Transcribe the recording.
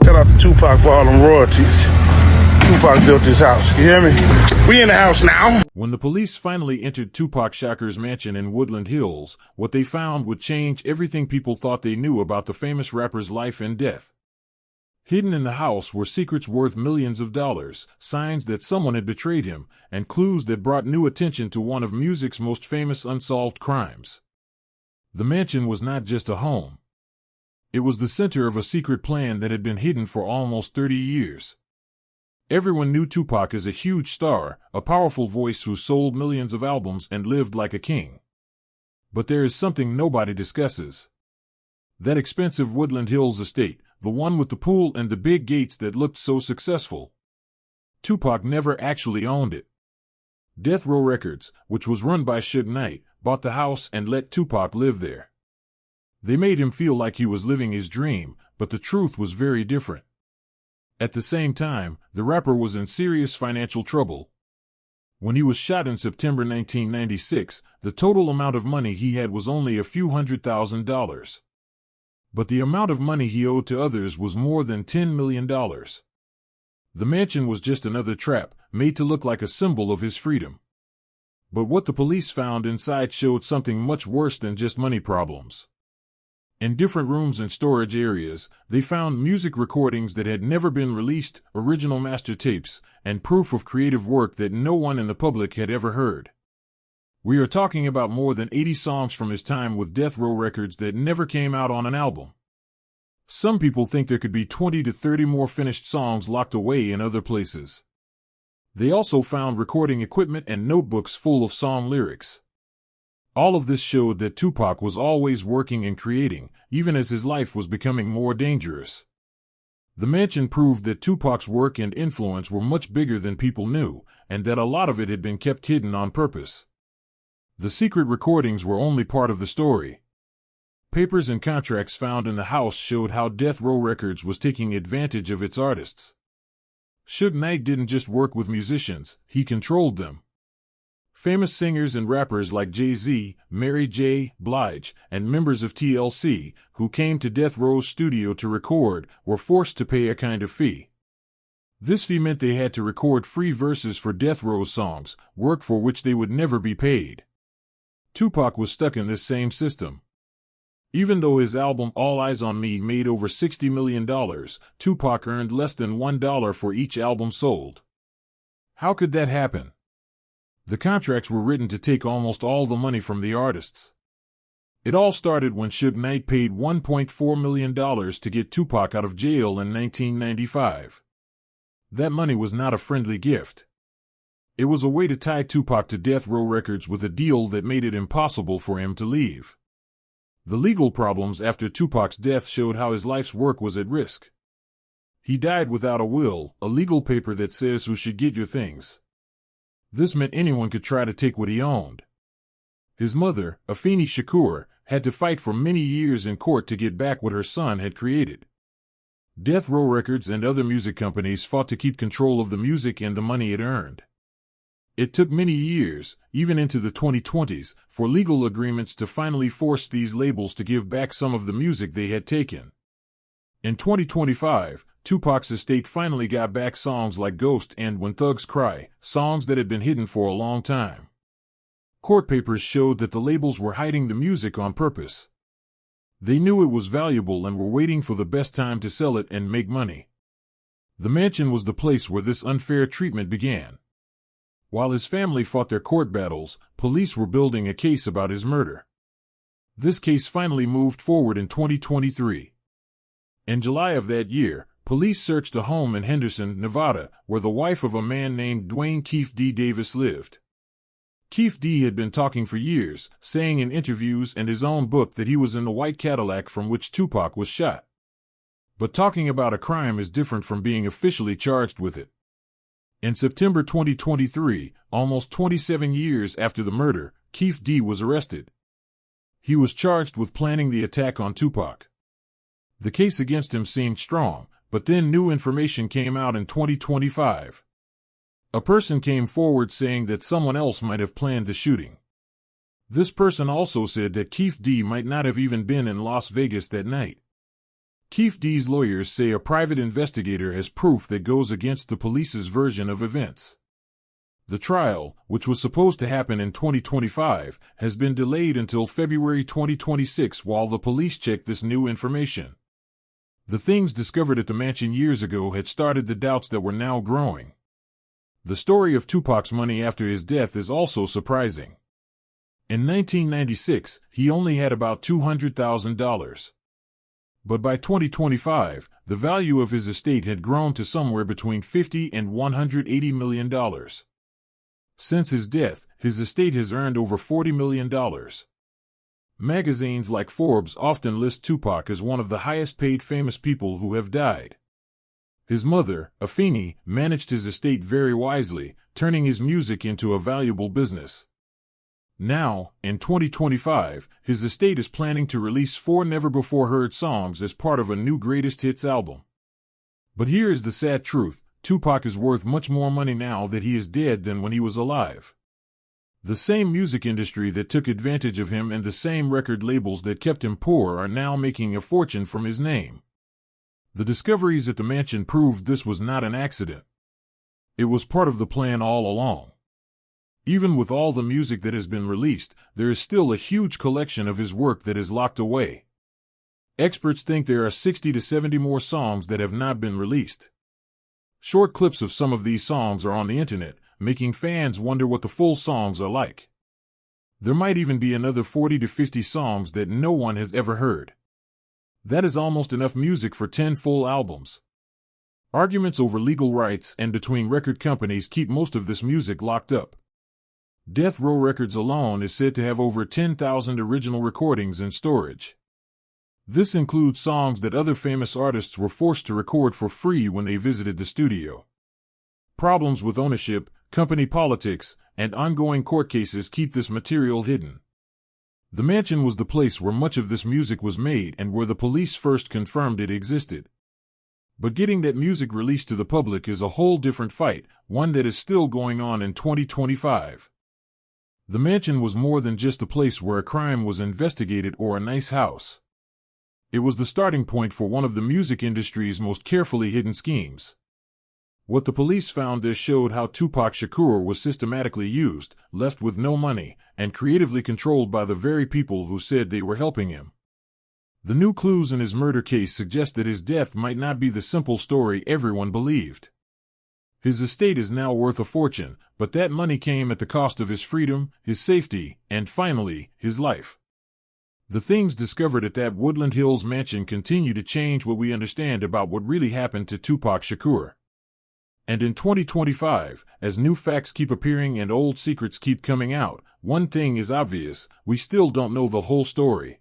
Shout out to Tupac for all them royalties. Tupac built this house, you hear me? We in the house now. When the police finally entered Tupac Shakur's mansion in Woodland Hills, what they found would change everything people thought they knew about the famous rapper's life and death. Hidden in the house were secrets worth millions of dollars, signs that someone had betrayed him, and clues that brought new attention to one of music's most famous unsolved crimes. The mansion was not just a home. It was the center of a secret plan that had been hidden for almost 30 years. Everyone knew Tupac as a huge star, a powerful voice who sold millions of albums and lived like a king. But there is something nobody discusses. That expensive Woodland Hills estate, the one with the pool and the big gates that looked so successful. Tupac never actually owned it. Death Row Records, which was run by Suge Knight, bought the house and let Tupac live there. They made him feel like he was living his dream, but the truth was very different. At the same time, the rapper was in serious financial trouble. When he was shot in September 1996, the total amount of money he had was only a few $100,000. But the amount of money he owed to others was more than $10 million. The mansion was just another trap, made to look like a symbol of his freedom. But what the police found inside showed something much worse than just money problems. In different rooms and storage areas, they found music recordings that had never been released, original master tapes, and proof of creative work that no one in the public had ever heard. We are talking about more than 80 songs from his time with Death Row Records that never came out on an album. Some people think there could be 20 to 30 more finished songs locked away in other places. They also found recording equipment and notebooks full of song lyrics. All of this showed that Tupac was always working and creating, even as his life was becoming more dangerous. The mansion proved that Tupac's work and influence were much bigger than people knew, and that a lot of it had been kept hidden on purpose. The secret recordings were only part of the story. Papers and contracts found in the house showed how Death Row Records was taking advantage of its artists. Suge Knight didn't just work with musicians, he controlled them. Famous singers and rappers like Jay-Z, Mary J. Blige, and members of TLC, who came to Death Row's studio to record, were forced to pay a kind of fee. This fee meant they had to record free verses for Death Row's songs, work for which they would never be paid. Tupac was stuck in this same system. Even though his album All Eyes on Me made over $60 million, Tupac earned less than $1 for each album sold. How could that happen? The contracts were written to take almost all the money from the artists. It all started when Suge Knight paid $1.4 million to get Tupac out of jail in 1995. That money was not a friendly gift. It was a way to tie Tupac to Death Row Records with a deal that made it impossible for him to leave. The legal problems after Tupac's death showed how his life's work was at risk. He died without a will, a legal paper that says who should get your things. This meant anyone could try to take what he owned. His mother, Tupac Shakur, had to fight for many years in court to get back what her son had created. Death Row Records and other music companies fought to keep control of the music and the money it earned. It took many years, even into the 2020s, for legal agreements to finally force these labels to give back some of the music they had taken. In 2025, Tupac's estate finally got back songs like Ghost and When Thugs Cry, songs that had been hidden for a long time. Court papers showed that the labels were hiding the music on purpose. They knew it was valuable and were waiting for the best time to sell it and make money. The mansion was the place where this unfair treatment began. While his family fought their court battles, police were building a case about his murder. This case finally moved forward in 2023. In July of that year, police searched a home in Henderson, Nevada, where the wife of a man named Dwayne Keefe D. Davis lived. Keefe D. had been talking for years, saying in interviews and his own book that he was in the white Cadillac from which Tupac was shot. But talking about a crime is different from being officially charged with it. In September 2023, almost 27 years after the murder, Keefe D. was arrested. He was charged with planning the attack on Tupac. The case against him seemed strong, but then new information came out in 2025. A person came forward saying that someone else might have planned the shooting. This person also said that Keefe D. might not have even been in Las Vegas that night. Keefe D's lawyers say a private investigator has proof that goes against the police's version of events. The trial, which was supposed to happen in 2025, has been delayed until February 2026 while the police check this new information. The things discovered at the mansion years ago had started the doubts that were now growing. The story of Tupac's money after his death is also surprising. In 1996, he only had about $200,000. But by 2025, the value of his estate had grown to somewhere between $50 and $180 million. Since his death, his estate has earned over $40 million. Magazines like Forbes often list Tupac as one of the highest-paid famous people who have died. His mother, Afeni, managed his estate very wisely, turning his music into a valuable business. Now, in 2025, his estate is planning to release 4 never-before-heard songs as part of a new greatest hits album. But here is the sad truth: Tupac is worth much more money now that he is dead than when he was alive. The same music industry that took advantage of him and the same record labels that kept him poor are now making a fortune from his name. The discoveries at the mansion proved this was not an accident. It was part of the plan all along. Even with all the music that has been released, there is still a huge collection of his work that is locked away. Experts think there are 60 to 70 more songs that have not been released. Short clips of some of these songs are on the internet, making fans wonder what the full songs are like. There might even be another 40 to 50 songs that no one has ever heard. That is almost enough music for 10 full albums. Arguments over legal rights and between record companies keep most of this music locked up. Death Row Records alone is said to have over 10,000 original recordings in storage. This includes songs that other famous artists were forced to record for free when they visited the studio. Problems with ownership, company politics, and ongoing court cases keep this material hidden. The mansion was the place where much of this music was made and where the police first confirmed it existed. But getting that music released to the public is a whole different fight, one that is still going on in 2025. The mansion was more than just a place where a crime was investigated or a nice house. It was the starting point for one of the music industry's most carefully hidden schemes. What the police found there showed how Tupac Shakur was systematically used, left with no money, and creatively controlled by the very people who said they were helping him. The new clues in his murder case suggest that his death might not be the simple story everyone believed. His estate is now worth a fortune, but that money came at the cost of his freedom, his safety, and finally, his life. The things discovered at that Woodland Hills mansion continue to change what we understand about what really happened to Tupac Shakur. And in 2025, as new facts keep appearing and old secrets keep coming out, one thing is obvious: we still don't know the whole story.